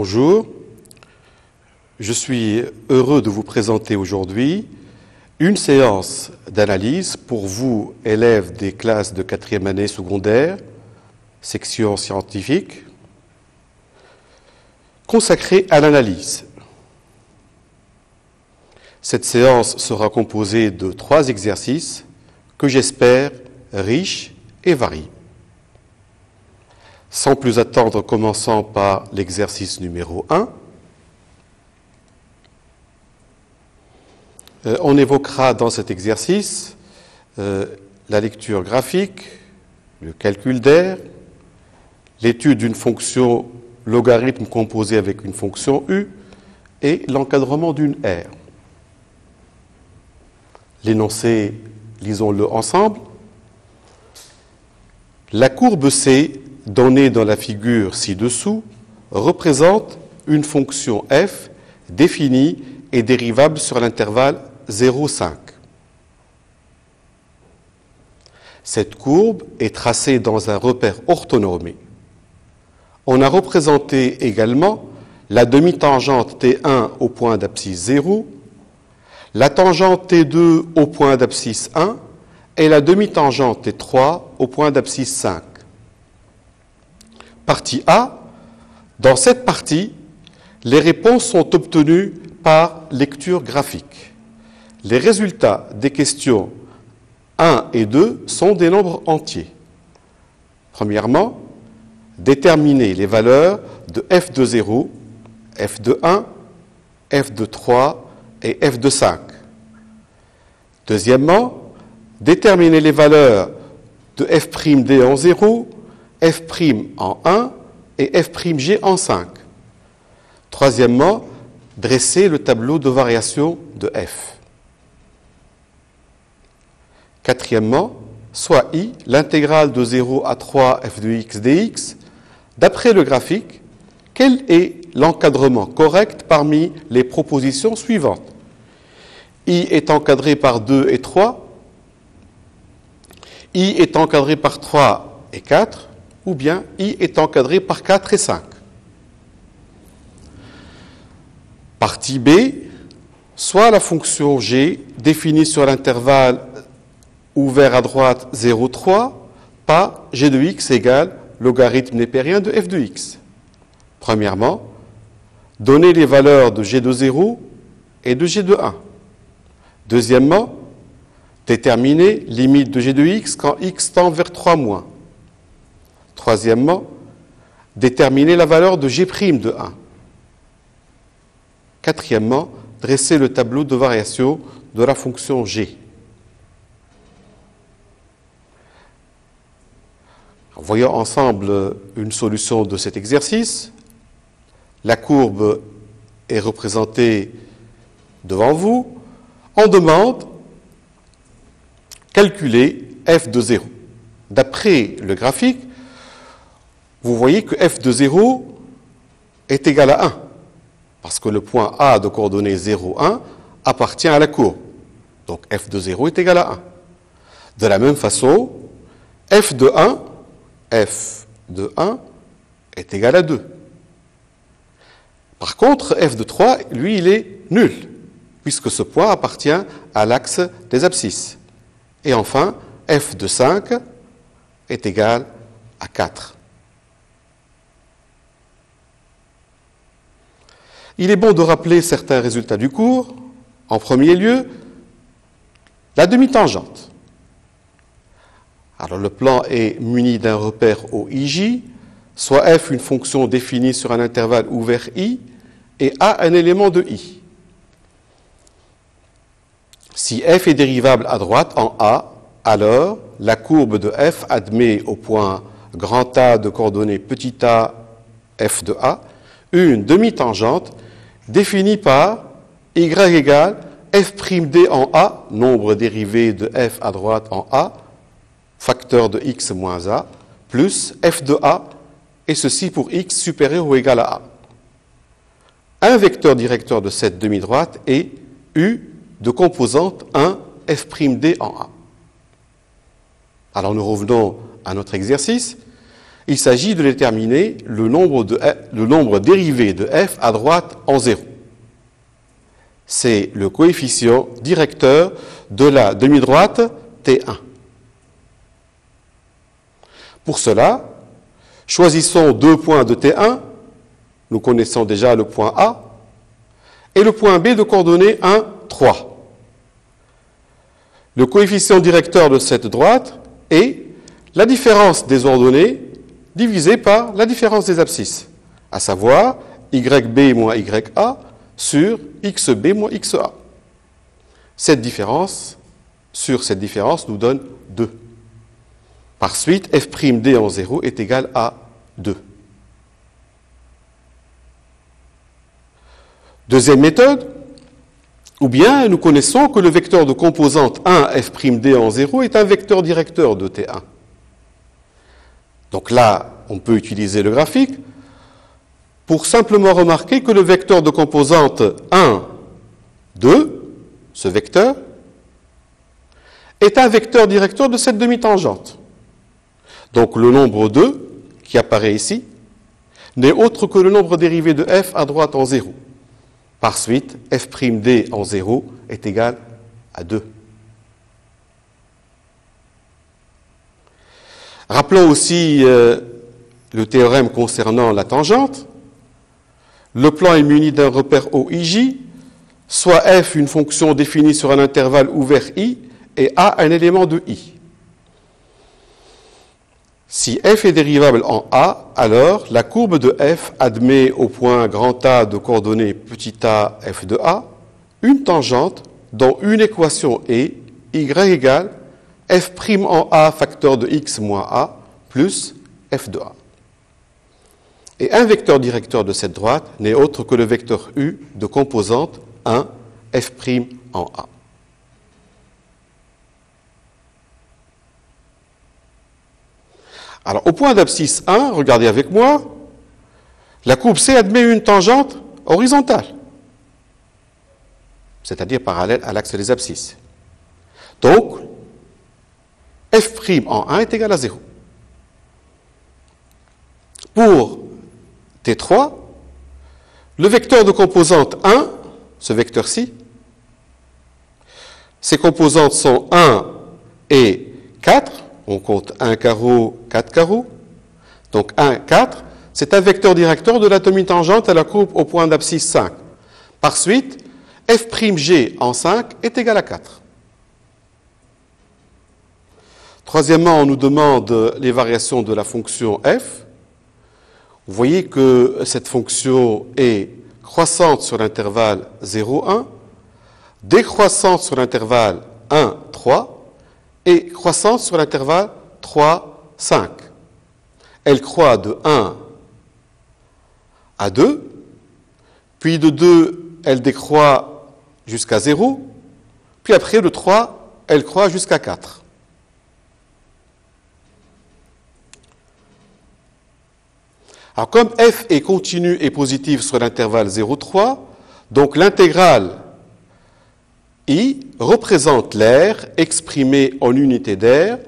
Bonjour, je suis heureux de vous présenter aujourd'hui une séance d'analyse pour vous, élèves des classes de 4e année secondaire, section scientifique, consacrée à l'analyse. Cette séance sera composée de 3 exercices que j'espère riches et variés. Sans plus attendre, commençons par l'exercice numéro 1. On évoquera dans cet exercice la lecture graphique, le calcul d'aire, l'étude d'une fonction logarithme composée avec une fonction u et l'encadrement d'une aire. L'énoncé, lisons-le ensemble. La courbe C, donnée dans la figure ci-dessous, représente une fonction f définie et dérivable sur l'intervalle 0,5. Cette courbe est tracée dans un repère orthonormé. On a représenté également la demi-tangente T1 au point d'abscisse 0, la tangente T2 au point d'abscisse 1 et la demi-tangente T3 au point d'abscisse 5. Partie A, dans cette partie, les réponses sont obtenues par lecture graphique. Les résultats des questions 1 et 2 sont des nombres entiers. Premièrement, déterminer les valeurs de f de 0, f de 1, f de 3 et f de 5. Deuxièmement, déterminer les valeurs de f'd en 0, f' en 1 et f'g en 5. Troisièmement, dresser le tableau de variation de f. Quatrièmement, soit i, l'intégrale de 0 à 3 f de x dx. D'après le graphique, quel est l'encadrement correct parmi les propositions suivantes? I est encadré par 2 et 3, I est encadré par 3 et 4, ou bien I est encadré par 4 et 5. Partie B, soit la fonction g définie sur l'intervalle ouvert à droite 0,3, pas g de x égale logarithme népérien de f de x. Premièrement, donner les valeurs de g de 0 et de g de 1. Deuxièmement, déterminer limite de g de x quand x tend vers 3-. Troisièmement, déterminer la valeur de g' de 1. Quatrièmement, dresser le tableau de variation de la fonction g. Voyons ensemble une solution de cet exercice. La courbe est représentée devant vous. On demande calculer f de 0. D'après le graphique, vous voyez que f de 0 est égal à 1, parce que le point A de coordonnées 0, 1 appartient à la courbe. Donc f de 0 est égal à 1. De la même façon, f de 1 est égal à 2. Par contre, f de 3, lui, il est nul, puisque ce point appartient à l'axe des abscisses. Et enfin, f de 5 est égal à 4. Il est bon de rappeler certains résultats du cours. En premier lieu, la demi-tangente. Alors le plan est muni d'un repère OIJ, soit f une fonction définie sur un intervalle ouvert i et a un élément de i. Si f est dérivable à droite en a, alors la courbe de f admet au point grand A de coordonnées petit a f de a une demi-tangente définie par y égale f'd en a, nombre dérivé de f à droite en a, facteur de x moins a, plus f de a, et ceci pour x supérieur ou égal à a. Un vecteur directeur de cette demi-droite est u de composante 1 f'd en a. Alors nous revenons à notre exercice. Il s'agit de déterminer le nombre dérivé de f à droite en 0. C'est le coefficient directeur de la demi-droite T1. Pour cela, choisissons deux points de T1. Nous connaissons déjà le point A et le point B de coordonnées 1, 3. Le coefficient directeur de cette droite est la différence des ordonnées divisée par la différence des abscisses, à savoir YB moins YA sur XB moins XA. Cette différence nous donne 2. Par suite, f'd en 0 est égal à 2. Deuxième méthode, ou bien nous connaissons que le vecteur de composante 1 f'd en 0 est un vecteur directeur de T1. Donc là, on peut utiliser le graphique pour simplement remarquer que le vecteur de composante 1, 2, ce vecteur, est un vecteur directeur de cette demi-tangente. Donc le nombre 2, qui apparaît ici, n'est autre que le nombre dérivé de f à droite en 0. Par suite, f'd en 0 est égal à 2. Rappelons aussi le théorème concernant la tangente. Le plan est muni d'un repère OIJ, soit f une fonction définie sur un intervalle ouvert I et A un élément de I. Si f est dérivable en A, alors la courbe de f admet au point grand A de coordonnées petit a f de A une tangente dont une équation est y égale f' en A facteur de x moins A plus f de A. Et un vecteur directeur de cette droite n'est autre que le vecteur U de composante 1 f' en A. Alors, au point d'abscisse 1, regardez avec moi, la courbe C admet une tangente horizontale, c'est-à-dire parallèle à l'axe des abscisses. Donc, f' en 1 est égal à 0. Pour T3, le vecteur de composante 1, ce vecteur-ci, ses composantes sont 1 et 4, on compte 1 carreau, 4 carreaux, donc 1, 4, c'est un vecteur directeur de la demi-tangente à la courbe au point d'abscisse 5. Par suite, f'g en 5 est égal à 4. Troisièmement, on nous demande les variations de la fonction f. Vous voyez que cette fonction est croissante sur l'intervalle 0, 1, décroissante sur l'intervalle 1, 3, et croissante sur l'intervalle 3, 5. Elle croît de 1 à 2, puis de 2, elle décroît jusqu'à 0, puis après de 3, elle croît jusqu'à 4. Alors comme f est continue et positive sur l'intervalle 0, 3, donc l'intégrale I représente l'aire exprimée en unité d'aire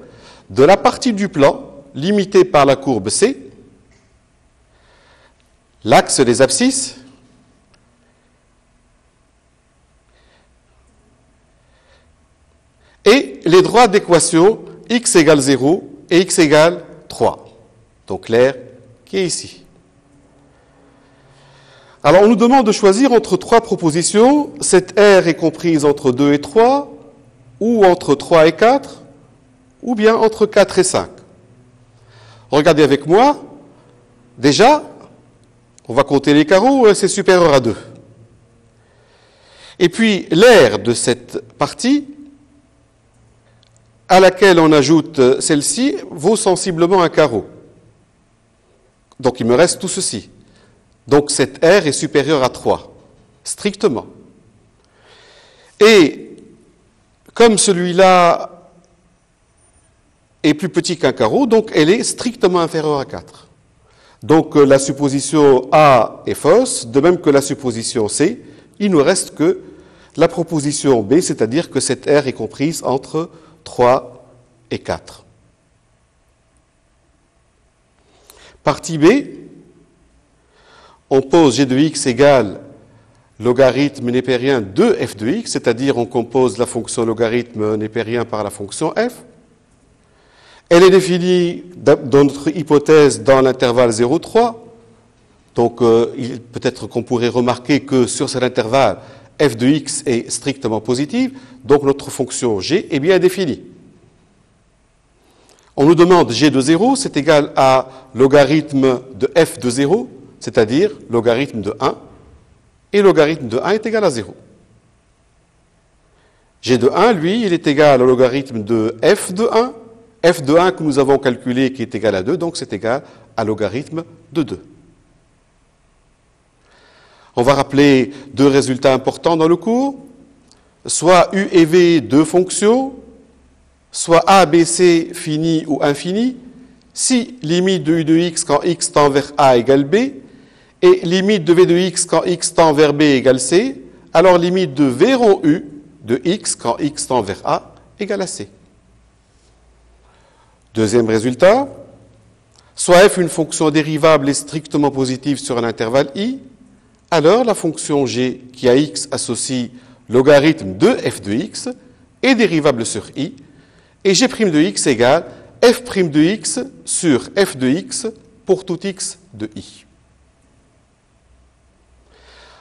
de la partie du plan limitée par la courbe C, l'axe des abscisses, et les droits d'équation x égale 0 et x égale 3. Donc l'aire qui est ici. Alors, on nous demande de choisir entre trois propositions. Cette aire est comprise entre 2 et 3, ou entre 3 et 4, ou bien entre 4 et 5. Regardez avec moi. Déjà, on va compter les carreaux, c'est supérieur à 2. Et puis, l'aire de cette partie, à laquelle on ajoute celle-ci, vaut sensiblement un carreau. Donc, il me reste tout ceci. Donc, cette R est supérieure à 3, strictement. Et comme celui-là est plus petit qu'un carreau, donc elle est strictement inférieure à 4. Donc, la supposition A est fausse, de même que la supposition C. Il ne nous reste que la proposition B, c'est-à-dire que cette R est comprise entre 3 et 4. Partie B, on pose g de x égale logarithme népérien de f de x, c'est-à-dire on compose la fonction logarithme népérien par la fonction f. Elle est définie dans notre hypothèse dans l'intervalle 0,3. Donc peut-être qu'on pourrait remarquer que sur cet intervalle, f de x est strictement positive, donc notre fonction g est bien définie. On nous demande g de 0, c'est égal à logarithme de f de 0, c'est-à-dire logarithme de 1, et logarithme de 1 est égal à 0. G de 1, lui, il est égal au logarithme de f de 1, f de 1 que nous avons calculé qui est égal à 2, donc c'est égal à logarithme de 2. On va rappeler deux résultats importants dans le cours, soit u et v, deux fonctions, soit a, b, c fini ou infini, si limite de u de x quand x tend vers a égale b, et limite de v de x quand x tend vers b égale c, alors limite de v rond u de x quand x tend vers a égale à c. Deuxième résultat, soit f une fonction dérivable est strictement positive sur un intervalle i, alors la fonction g qui à x associe logarithme de f de x est dérivable sur i, et g' de x égale f' de x sur f de x pour tout x de i.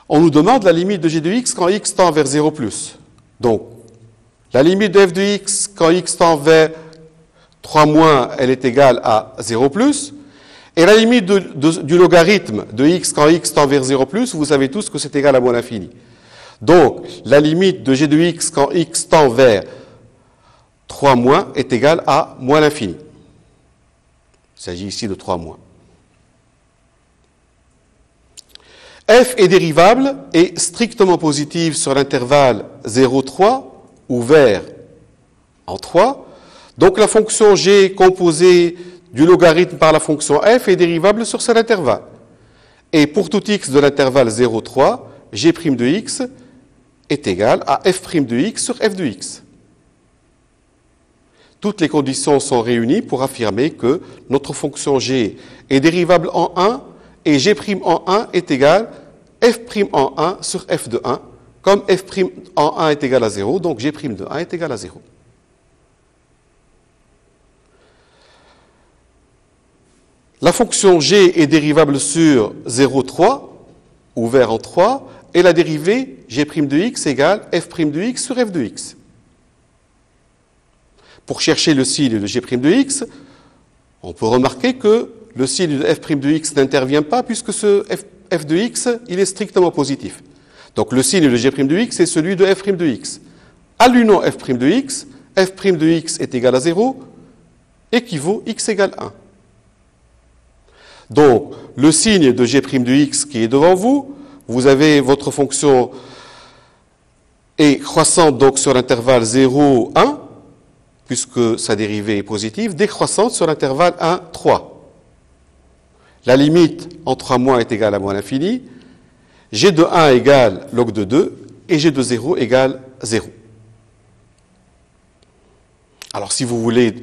On nous demande la limite de g de x quand x tend vers 0+. Donc, la limite de f de x quand x tend vers 3-, elle est égale à 0+. Et la limite du logarithme de x quand x tend vers 0+, vous savez tous que c'est égal à moins l'infini. Donc, la limite de g de x quand x tend vers 3- est égale à moins l'infini. Il s'agit ici de 3-. F est dérivable et strictement positive sur l'intervalle 0,3, ouvert en 3. Donc, la fonction g composée du logarithme par la fonction f est dérivable sur cet intervalle. Et pour tout x de l'intervalle 0,3, g' de x est égal à f' de x sur f de x. Toutes les conditions sont réunies pour affirmer que notre fonction g est dérivable en 1 et g' en 1 est égal f' en 1 sur f de 1. Comme f' en 1 est égal à 0, donc g' de 1 est égal à 0. La fonction g est dérivable sur 0,3, ouvert en 3, et la dérivée g' de x égale f' de x sur f de x. Pour chercher le signe de g' de x, on peut remarquer que le signe de f' de x n'intervient pas puisque ce f de x, il est strictement positif. Donc le signe de g' de x est celui de f' de x. À l'union f' de x est égal à 0, équivaut x égale 1. Donc, le signe de g' de x qui est devant vous, vous avez votre fonction est croissante donc sur l'intervalle 0, 1, puisque sa dérivée est positive, décroissante sur l'intervalle 1, 3. La limite en 3- est égale à moins l'infini, g de 1 égale log de 2, et g de 0 égale 0. Alors, si vous voulez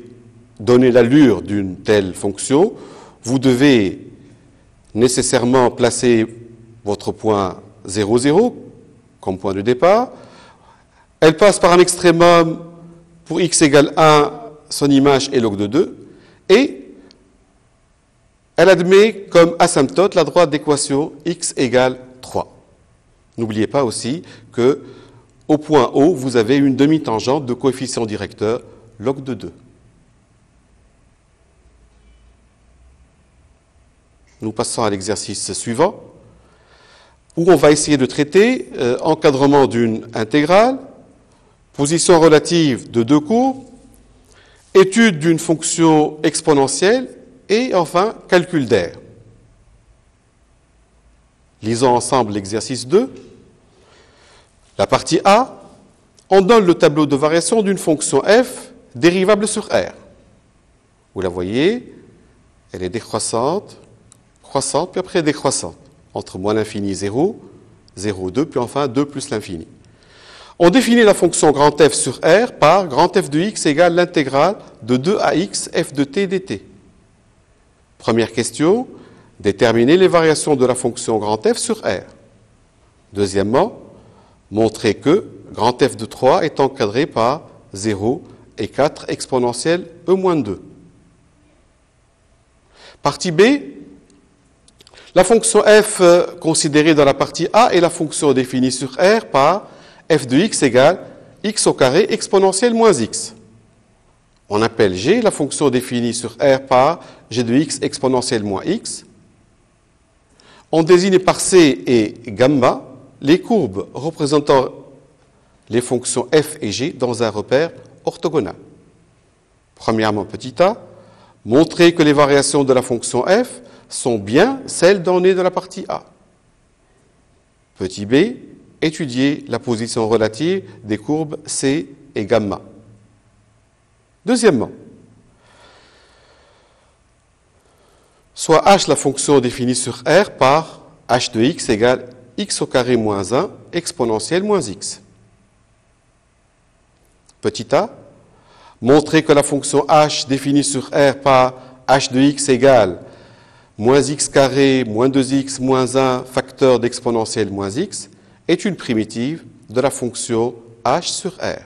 donner l'allure d'une telle fonction, vous devez nécessairement placer votre point 0, 0 comme point de départ. Elle passe par un extrémum pour x égale 1, son image est log de 2, et elle admet comme asymptote la droite d'équation x égale 3. N'oubliez pas aussi que au point O, vous avez une demi-tangente de coefficient directeur log de 2. Nous passons à l'exercice suivant, où on va essayer de traiter encadrement d'une intégrale, position relative de deux courbes, étude d'une fonction exponentielle et enfin calcul d'air. Lisons ensemble l'exercice 2. La partie A, on donne le tableau de variation d'une fonction f dérivable sur R. Vous la voyez, elle est décroissante, croissante, puis après décroissante, entre moins l'infini 0, 0, 2, puis enfin 2 plus l'infini. On définit la fonction grand F sur R par grand F de x égale l'intégrale de 2 à x f de t dt. Première question, déterminer les variations de la fonction grand F sur R. Deuxièmement, montrer que grand F de 3 est encadré par 0 et 4 exponentielle E-2. Partie B, la fonction f considérée dans la partie A est la fonction définie sur R par f de x égale x au carré exponentielle moins x. On appelle G la fonction définie sur R par g de x exponentielle moins x. On désigne par C et gamma les courbes représentant les fonctions f et g dans un repère orthogonal. Premièrement, petit a, montrer que les variations de la fonction f sont bien celles données dans la partie A. Petit b, étudier la position relative des courbes C et gamma. Deuxièmement, soit h la fonction définie sur R par h de x égale x au carré moins 1 exponentielle moins x. Petit a, montrer que la fonction h définie sur R par h de x égale moins x carré moins 2x moins 1 facteur d'exponentielle moins x est une primitive de la fonction h sur R.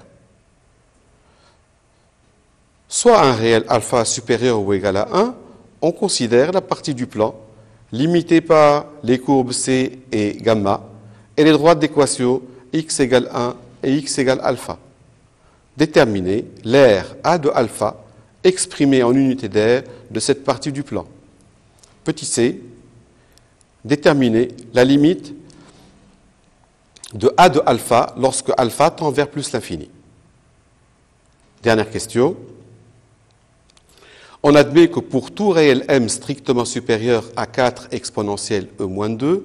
Soit un réel alpha supérieur ou égal à 1, on considère la partie du plan limitée par les courbes C et gamma et les droites d'équation x égale 1 et x égale alpha. Déterminer l'aire A de alpha exprimée en unité d'aire de cette partie du plan. Petit c, déterminer la limite de A de alpha lorsque alpha tend vers plus l'infini. Dernière question. On admet que pour tout réel m strictement supérieur à 4 exponentielle e-2,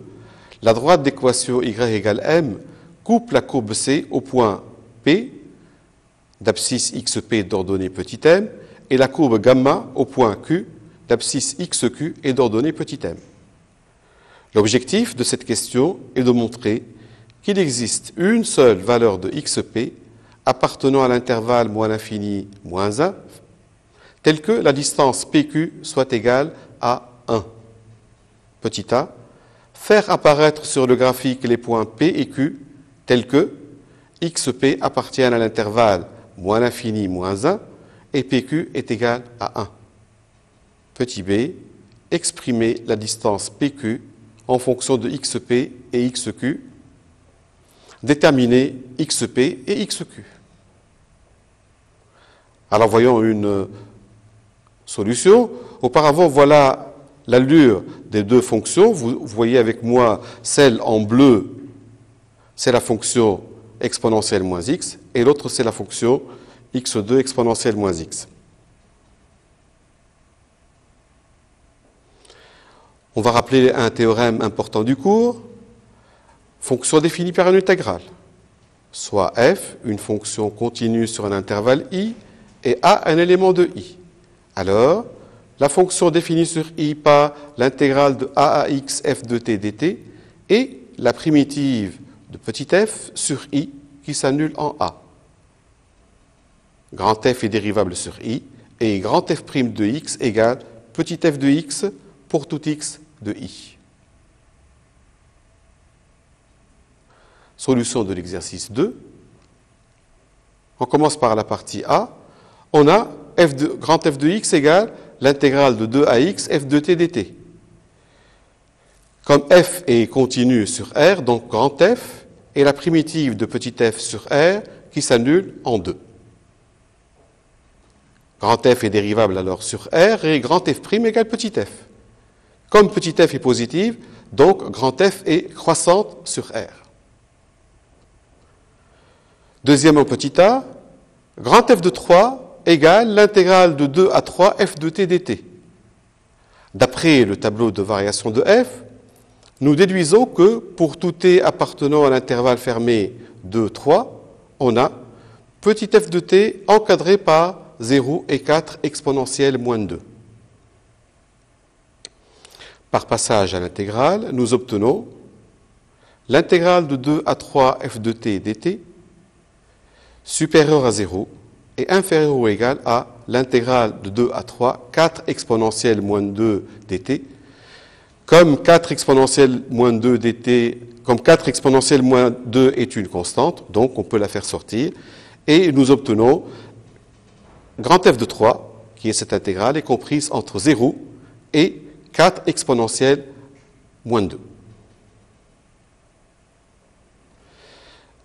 la droite d'équation y égale m coupe la courbe C au point P d'abscisse xp d'ordonnée petit m et la courbe gamma au point Q d'abscisse xq et d'ordonnée petit m. L'objectif de cette question est de montrer qu'il existe une seule valeur de xp appartenant à l'intervalle moins l'infini moins 1, telle que la distance PQ soit égale à 1. Petit a, faire apparaître sur le graphique les points P et Q tels que XP appartiennent à l'intervalle moins l'infini moins 1 et PQ est égal à 1. Petit b, exprimer la distance PQ en fonction de XP et XQ. Déterminer XP et XQ. Alors voyons une solution. Auparavant, voilà l'allure des deux fonctions. Vous voyez avec moi celle en bleu, c'est la fonction exponentielle moins x, et l'autre c'est la fonction x2 exponentielle moins x. On va rappeler un théorème important du cours. Fonction définie par une intégrale, soit f, une fonction continue sur un intervalle i, et a, un élément de i. Alors, la fonction définie sur i par l'intégrale de a à x f de t dt est la primitive de petit f sur i qui s'annule en a. Grand f est dérivable sur i et grand f' de x égale petit f de x pour tout x de i. Solution de l'exercice 2. On commence par la partie A. On a grand f de x égale l'intégrale de 2 à x f de t dt. Comme f est continu sur R, donc grand f est la primitive de petit f sur R qui s'annule en 2. Grand f est dérivable alors sur R et grand f' égale petit f. Comme petit f est positive, donc grand f est croissante sur R. Deuxièmement, petit a, grand f de 3 égale l'intégrale de 2 à 3 f de t dt. D'après le tableau de variation de f, nous déduisons que pour tout t appartenant à l'intervalle fermé 2, 3, on a petit f de t encadré par 0 et 4 exponentielle moins 2. Par passage à l'intégrale, nous obtenons l'intégrale de 2 à 3 f de t dt supérieure à 0 et inférieur ou égal à l'intégrale de 2 à 3, 4 exponentielle moins 2 dt. Comme 4 exponentielle moins 2 dt, comme 4 exponentielle moins 2 est une constante, donc on peut la faire sortir, et nous obtenons grand F de 3, qui est cette intégrale, est comprise entre 0 et 4 exponentielle moins 2.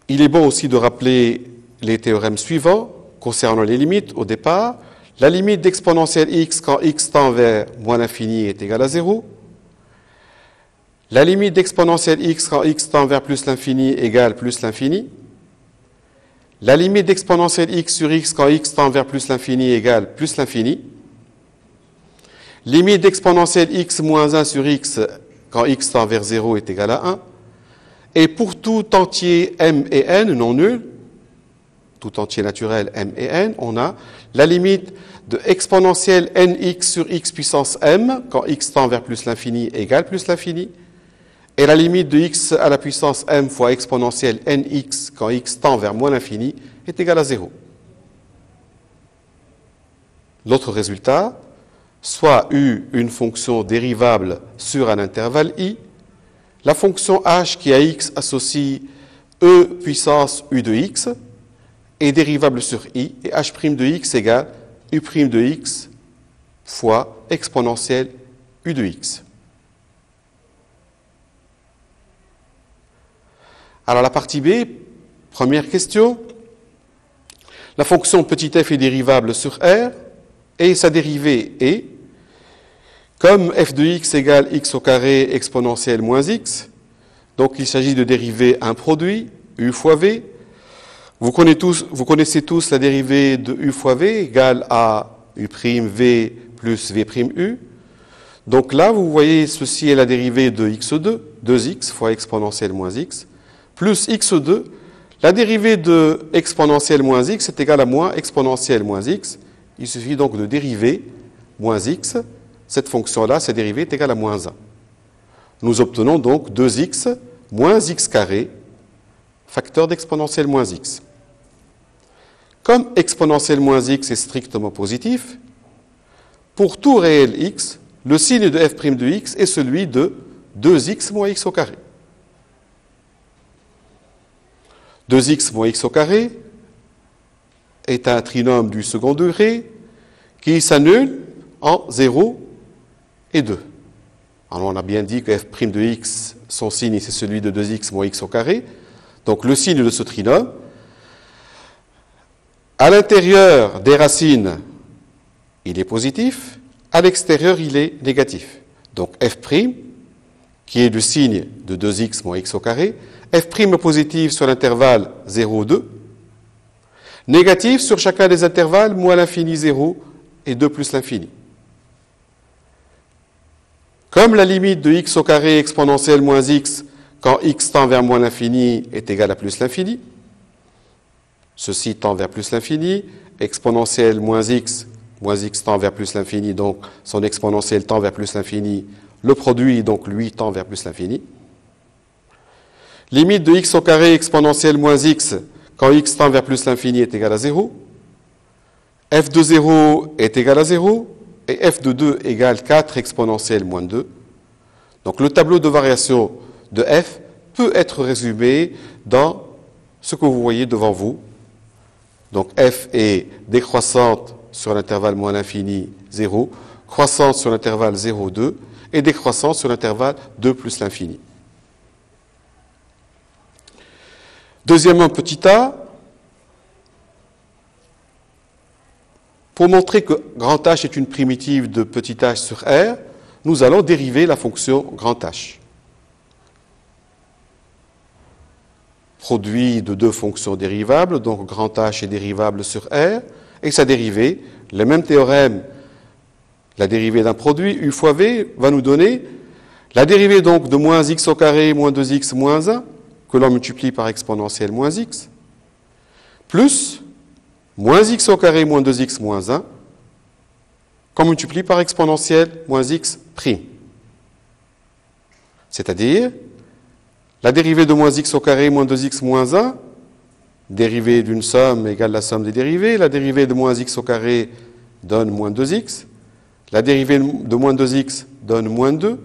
Il est bon aussi de rappeler les théorèmes suivants concernant les limites au départ. La limite d'exponentielle x quand x tend vers moins l'infini est égale à 0. La limite d'exponentielle x quand x tend vers plus l'infini égale plus l'infini. La limite d'exponentielle x sur x quand x tend vers plus l'infini égale plus l'infini. Limite d'exponentielle x moins 1 sur x quand x tend vers 0 est égal à 1. Et pour tout entier m et n non nul, tout entier naturel m et n, on a la limite de exponentielle nx sur x puissance m quand x tend vers plus l'infini égale plus l'infini. Et la limite de x à la puissance m fois exponentielle nx quand x tend vers moins l'infini est égale à 0. L'autre résultat, soit u une fonction dérivable sur un intervalle i, la fonction h qui à x associe e puissance u de x est dérivable sur i, et h' de x égale u' de x fois exponentielle u de x. Alors la partie B, première question. La fonction petit f est dérivable sur R et sa dérivée est, comme f de x égale x au carré exponentielle moins x, donc il s'agit de dériver un produit, u fois v. Vous connaissez tous la dérivée de u fois v égale à u'v plus v'u. Donc là, vous voyez, ceci est la dérivée de x2, 2x fois exponentielle moins x, plus x2, la dérivée de exponentielle moins x est égale à moins exponentielle moins x. Il suffit donc de dériver moins x. Cette fonction-là, sa dérivée est égale à moins 1. Nous obtenons donc 2x moins x carré, facteur d'exponentielle moins x. Comme exponentielle moins x est strictement positif, pour tout réel x, le signe de f' de x est celui de 2x moins x au carré. 2x moins x au carré est un trinôme du second degré qui s'annule en 0 et 2. Alors on a bien dit que f' de x, son signe c'est celui de 2x moins x au carré. Donc le signe de ce trinôme, à l'intérieur des racines, il est positif, à l'extérieur il est négatif. Donc f', qui est le signe de 2x moins x au carré, f' positif sur l'intervalle 0, 2, négatif sur chacun des intervalles moins l'infini 0 et 2 plus l'infini. Comme la limite de x au carré exponentielle moins x quand x tend vers moins l'infini est égale à plus l'infini, ceci tend vers plus l'infini, exponentielle moins x tend vers plus l'infini, donc son exponentielle tend vers plus l'infini, le produit donc lui tend vers plus l'infini. Limite de x au carré exponentielle moins x quand x tend vers plus l'infini est égal à 0. f de 0 est égal à 0 et f de 2 égale 4 exponentielle moins 2. Donc le tableau de variation de f peut être résumé dans ce que vous voyez devant vous. Donc f est décroissante sur l'intervalle moins l'infini 0, croissante sur l'intervalle 0, 2 et décroissante sur l'intervalle 2 plus l'infini. Deuxièmement, petit a, pour montrer que grand H est une primitive de petit h sur R, nous allons dériver la fonction grand H. Produit de deux fonctions dérivables, donc grand H est dérivable sur R, et sa dérivée, le même théorème, la dérivée d'un produit, u fois v, va nous donner la dérivée donc de moins x au carré moins 2x moins 1, que l'on multiplie par exponentielle moins x, plus moins x au carré moins 2x moins 1, qu'on multiplie par exponentielle moins x prime. C'est-à-dire, la dérivée de moins x au carré moins 2x moins 1, dérivée d'une somme égale la somme des dérivées, la dérivée de moins x au carré donne moins 2x. La dérivée de moins 2x donne moins 2.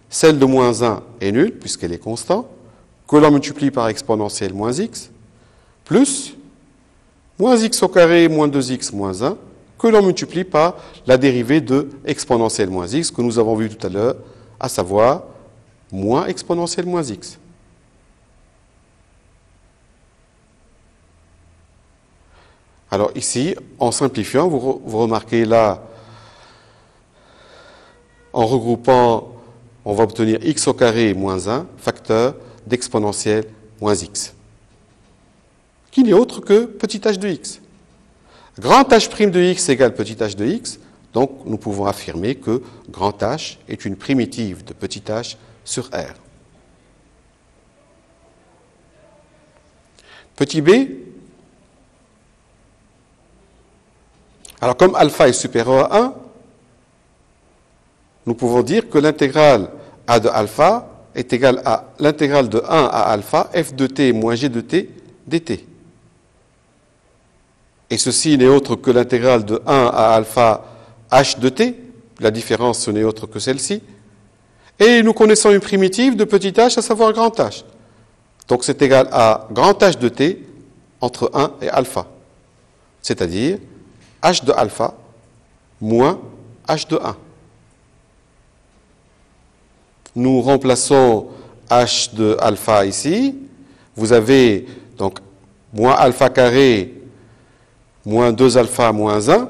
Celle de moins 1 est nulle, puisqu'elle est constante, que l'on multiplie par exponentielle moins x, plus moins x au carré moins 2x moins 1, que l'on multiplie par la dérivée de exponentielle moins x, que nous avons vu tout à l'heure, à savoir moins exponentielle moins x. Alors ici, en simplifiant, vous remarquez là, en regroupant, on va obtenir x au carré moins 1, facteur d'exponentielle moins x, qui n'est autre que petit h de x. Grand h' de x égale petit h de x, donc nous pouvons affirmer que grand H est une primitive de petit h sur R. Petit b, alors comme alpha est supérieur à 1, nous pouvons dire que l'intégrale a de alpha est égale à l'intégrale de 1 à alpha f de t moins g de t dt. Et ceci n'est autre que l'intégrale de 1 à alpha h de t, la différence ce n'est autre que celle-ci, et nous connaissons une primitive de petit h, à savoir grand H. Donc c'est égal à grand H de t entre 1 et alpha, c'est-à-dire h de alpha moins h de 1. Nous remplaçons h de alpha ici. Vous avez donc moins alpha carré moins 2 alpha moins 1,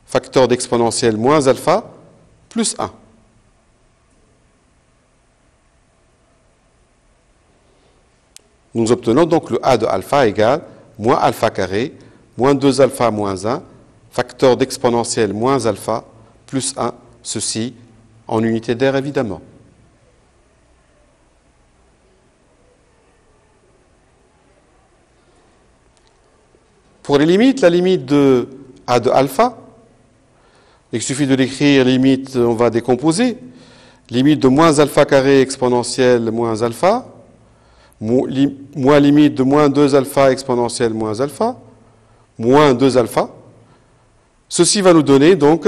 facteur d'exponentielle moins alpha plus 1. Nous obtenons donc le a de alpha égale moins alpha carré moins 2 alpha moins 1, facteur d'exponentielle moins alpha plus 1, ceci en unité d'air évidemment. Pour les limites, la limite de a de alpha, il suffit de l'écrire, limite, on va décomposer. Limite de moins alpha carré exponentielle moins alpha, moins limite de moins 2 alpha exponentielle moins alpha, moins 2 alpha. Ceci va nous donner donc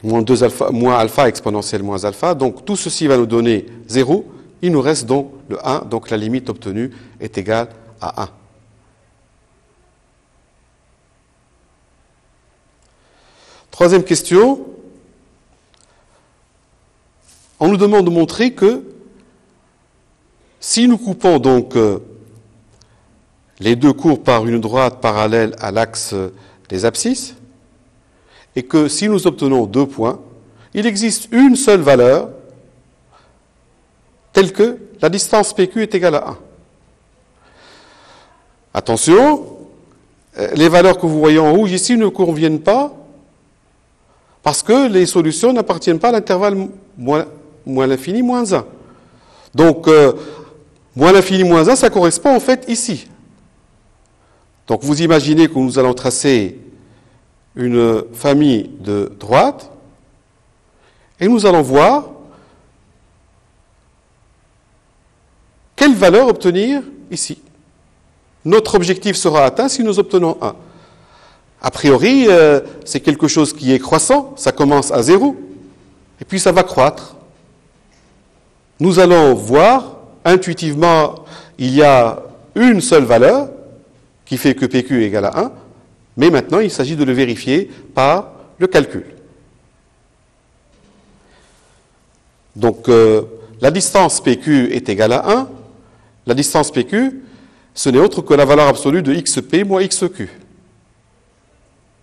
moins alpha exponentielle moins alpha. Donc tout ceci va nous donner 0. Il nous reste donc le 1, donc la limite obtenue est égale à 1. Troisième question, on nous demande de montrer que si nous coupons donc les deux courbes par une droite parallèle à l'axe des abscisses, et que si nous obtenons 2 points, il existe une seule valeur telle que la distance PQ est égale à 1. Attention, les valeurs que vous voyez en rouge ici ne conviennent pas parce que les solutions n'appartiennent pas à l'intervalle moins l'infini moins 1. Donc, moins l'infini moins 1, ça correspond en fait ici. Donc, vous imaginez que nous allons tracer une famille de droites et nous allons voir quelle valeur obtenir ici. Notre objectif sera atteint si nous obtenons 1. A priori, c'est quelque chose qui est croissant, ça commence à 0, et puis ça va croître. Nous allons voir, intuitivement, il y a une seule valeur qui fait que PQ est égal à 1, mais maintenant il s'agit de le vérifier par le calcul. Donc, la distance PQ est égale à 1. La distance PQ, ce n'est autre que la valeur absolue de XP moins XQ,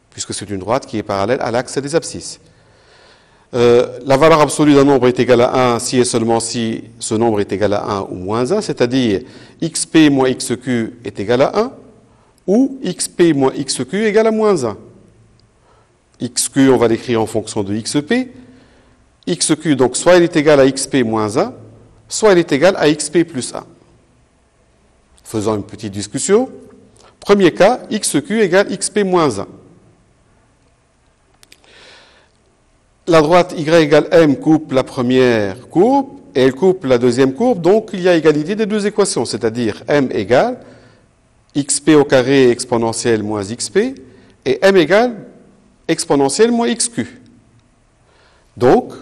puisque c'est une droite qui est parallèle à l'axe des abscisses. La valeur absolue d'un nombre est égale à 1 si et seulement si ce nombre est égal à 1 ou moins 1, c'est-à-dire XP moins XQ est égal à 1, ou XP moins XQ est égal à moins 1. XQ, on va l'écrire en fonction de XP. XQ, donc, soit elle est égale à XP moins 1, soit elle est égale à XP plus 1. Faisons une petite discussion. Premier cas, XQ égale XP moins 1. La droite Y égale M coupe la première courbe et elle coupe la deuxième courbe, donc il y a égalité des deux équations, c'est-à-dire M égale XP au carré exponentielle moins XP et M égale exponentielle moins xq. Donc,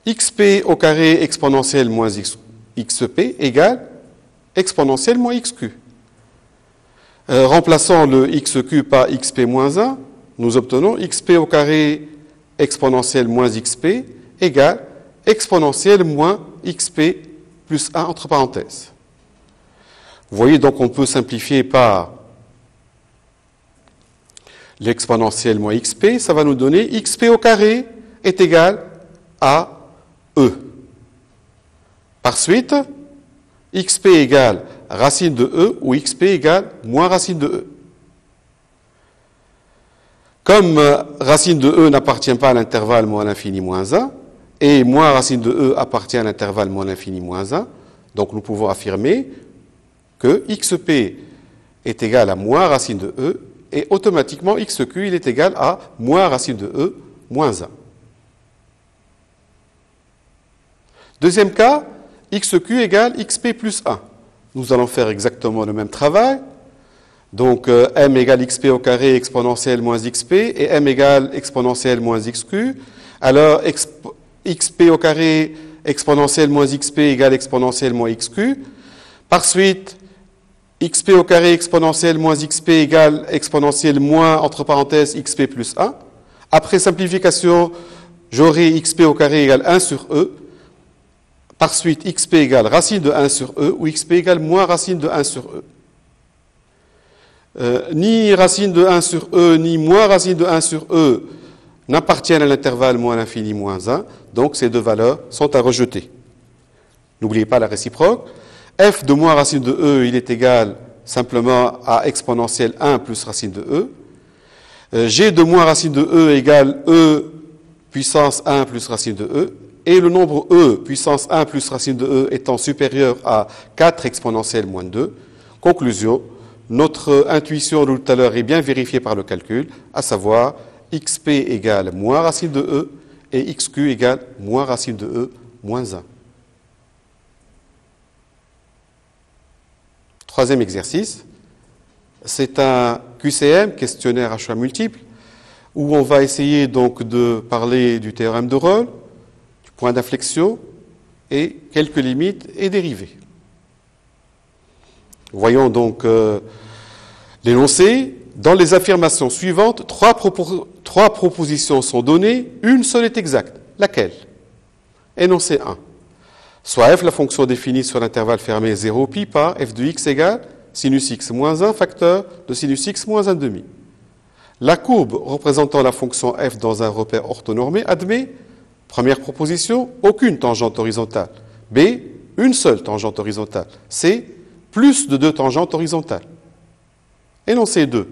xp au carré exponentielle moins xp égale exponentielle moins xq. Remplaçant le xq par xp moins 1, nous obtenons xp au carré exponentielle moins xp égale exponentielle moins xp plus 1 entre parenthèses. Vous voyez, donc on peut simplifier par l'exponentielle moins xp, ça va nous donner xp au carré est égal à e. Par suite, xp égale racine de e ou xp égale moins racine de e. Comme racine de e n'appartient pas à l'intervalle moins l'infini moins 1, et moins racine de e appartient à l'intervalle moins l'infini moins 1, donc nous pouvons affirmer que xp est égal à moins racine de e, et automatiquement xq il est égal à moins racine de e moins 1. Deuxième cas, xq égale xp plus 1. Nous allons faire exactement le même travail. Donc m égale xp au carré exponentielle moins xp et m égale exponentielle moins xq. Alors xp au carré exponentielle moins xp égale exponentielle moins xq. Par suite, xp au carré exponentielle moins xp égale exponentielle moins, entre parenthèses, xp plus 1. Après simplification, j'aurai xp au carré égale 1 sur e. Par suite, xp égale racine de 1 sur e ou xp égale moins racine de 1 sur e. Ni racine de 1 sur e, ni moins racine de 1 sur e n'appartiennent à l'intervalle moins l'infini moins 1. Donc, ces deux valeurs sont à rejeter. N'oubliez pas la réciproque. F de moins racine de e, il est égal simplement à exponentielle 1 plus racine de e. G de moins racine de e égale e puissance 1 plus racine de e. Et le nombre e puissance 1 plus racine de e étant supérieur à 4 exponentielle moins 2. Conclusion, notre intuition de tout à l'heure est bien vérifiée par le calcul, à savoir xp égale moins racine de e et xq égale moins racine de e moins 1. Troisième exercice, c'est un QCM, questionnaire à choix multiples, où on va essayer donc de parler du théorème de Rolle, du point d'inflexion et quelques limites et dérivées. Voyons donc l'énoncé. Dans les affirmations suivantes, trois propositions sont données, une seule est exacte. Laquelle? Énoncé 1. Soit f, la fonction définie sur l'intervalle fermé 0 pi par f de x égale sinus x moins 1 facteur de sinus x moins 1 demi. La courbe représentant la fonction f dans un repère orthonormé admet, première proposition, aucune tangente horizontale. B, une seule tangente horizontale. C, plus de 2 tangentes horizontales. Énoncé 2.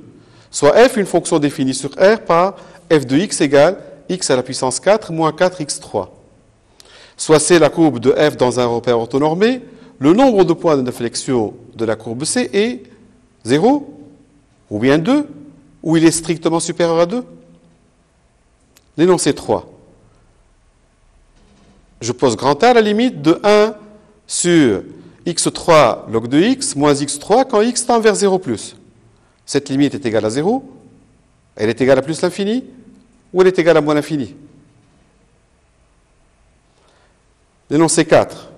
Soit f une fonction définie sur R par f de x égale x à la puissance 4 moins 4x3. Soit C la courbe de f dans un repère orthonormé, le nombre de points d'inflexion de la courbe C est 0, ou bien 2, ou il est strictement supérieur à 2. L'énoncé 3. Je pose grand A à la limite de 1 sur x3 log de x moins x3 quand x tend vers 0 plus. Cette limite est égale à 0, elle est égale à plus l'infini, ou elle est égale à moins l'infini. L'énoncé 4.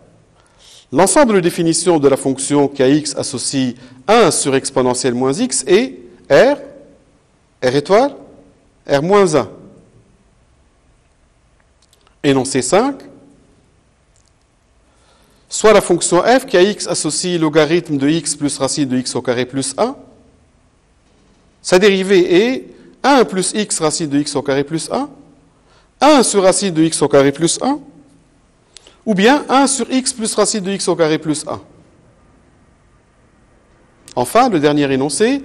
L'ensemble de définition de la fonction kx associe 1 sur exponentielle moins x et r, r étoile, r moins 1. Énoncé 5. Soit la fonction f kx associe logarithme de x plus racine de x au carré plus 1. Sa dérivée est 1 plus x racine de x au carré plus 1, 1 sur racine de x au carré plus 1, ou bien 1 sur x plus racine de x au carré plus 1. Enfin, le dernier énoncé,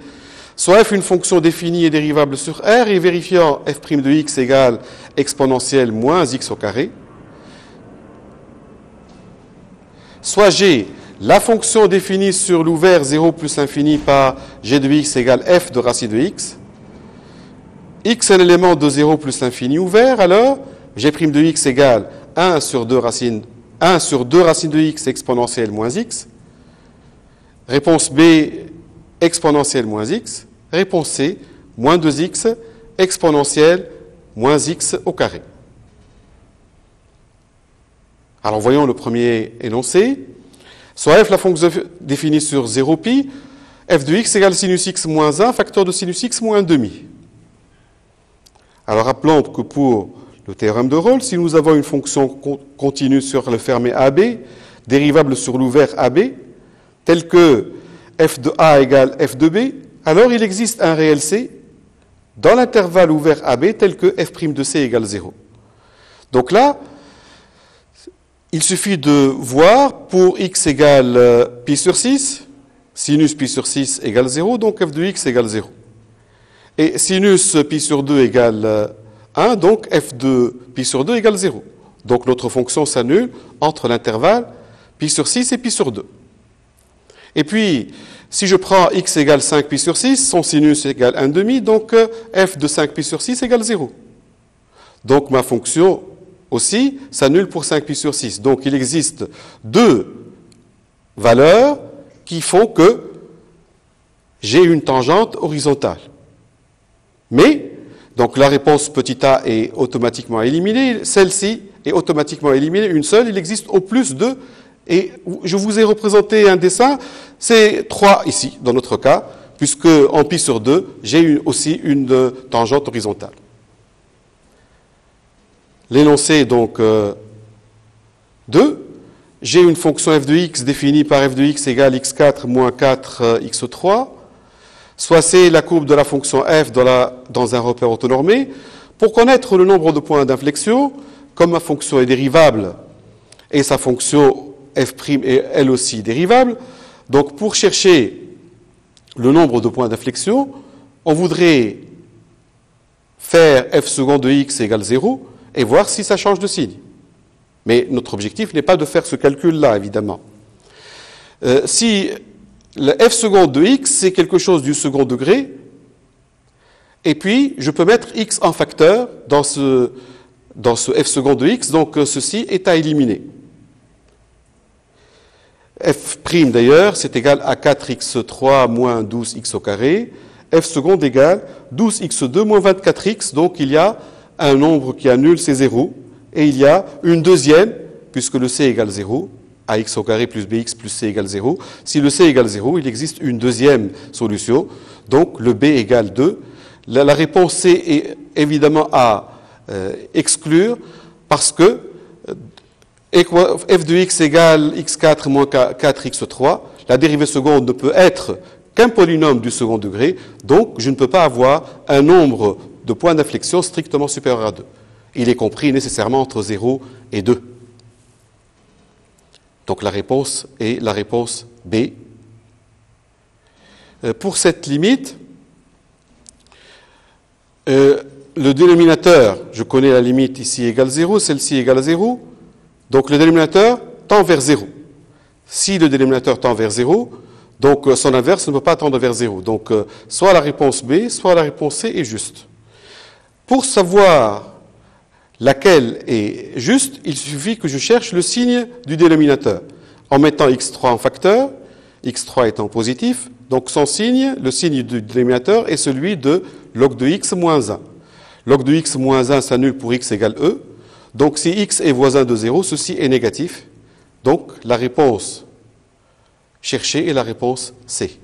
soit f une fonction définie et dérivable sur R et vérifiant f' de x égale exponentielle moins x au carré, soit G, la fonction définie sur l'ouvert 0 plus l'infini par g de x égale f de racine de x. X est un élément de 0 plus l'infini ouvert, alors g' de x égale 1 sur 2 racines de x exponentielle moins x. Réponse B, exponentielle moins x. Réponse C, moins 2x exponentielle moins x au carré. Alors voyons le premier énoncé. Soit f, la fonction définie sur 0π, f de x égale sinus x moins 1, facteur de sinus x moins 1,5. Alors rappelons que pour le théorème de Rolle, si nous avons une fonction continue sur le fermé AB, dérivable sur l'ouvert AB, tel que f de A égale f de B, alors il existe un réel C dans l'intervalle ouvert AB tel que f' de C égale 0. Donc là, il suffit de voir pour x égale pi sur 6, sinus pi sur 6 égale 0, donc f de x égale 0. Et sinus pi sur 2 égale 1, donc f de pi sur 2 égale 0. Donc notre fonction s'annule entre l'intervalle pi sur 6 et pi sur 2. Et puis, si je prends x égale 5 pi sur 6, son sinus égale 1,5, donc f de 5 pi sur 6 égale 0. Donc ma fonction aussi s'annule pour 5 pi sur 6. Donc il existe deux valeurs qui font que j'ai une tangente horizontale. Mais, donc la réponse petit a est automatiquement éliminée, celle-ci est automatiquement éliminée, une seule, il existe au plus deux, et je vous ai représenté un dessin, c'est 3 ici, dans notre cas, puisque en pi sur 2, j'ai aussi une tangente horizontale. L'énoncé donc 2, j'ai une fonction f de x définie par f de x égale x4 moins 4 x3, soit c'est la courbe de la fonction f dans un repère orthonormé. Pour connaître le nombre de points d'inflexion, comme ma fonction est dérivable et sa fonction f' est elle aussi dérivable, donc pour chercher le nombre de points d'inflexion, on voudrait faire f second de x égale 0 et voir si ça change de signe. Mais notre objectif n'est pas de faire ce calcul-là, évidemment. Si le f second de x, c'est quelque chose du second degré, et puis je peux mettre x en facteur dans ce f second de x, donc ceci est à éliminer. F' d'ailleurs, c'est égal à 4x3 moins 12x au carré. F seconde égale 12x2 moins 24x, donc il y a un nombre qui annule ces zéros, et il y a une deuxième, puisque le c égale 0, ax au carré plus bx plus c égale 0. Si le c égale 0, il existe une deuxième solution, donc le b égale 2. La réponse c est évidemment à exclure, parce que f de x égale x4 moins 4x3, la dérivée seconde ne peut être qu'un polynôme du second degré, donc je ne peux pas avoir un nombre de points d'inflexion strictement supérieur à 2. Il est compris nécessairement entre 0 et 2. Donc la réponse est la réponse B. Pour cette limite, le dénominateur, je connais la limite ici égale 0, celle-ci égale 0, donc le dénominateur tend vers 0. Si le dénominateur tend vers 0, donc son inverse ne peut pas tendre vers 0. Donc soit la réponse B, soit la réponse C est juste. Pour savoir laquelle est juste, il suffit que je cherche le signe du dénominateur. En mettant x3 en facteur, x3 étant positif, donc son signe, le signe du dénominateur est celui de log de x moins 1. Log de x moins 1 s'annule pour x égale e. Donc si x est voisin de 0, ceci est négatif. Donc la réponse cherchée est la réponse C.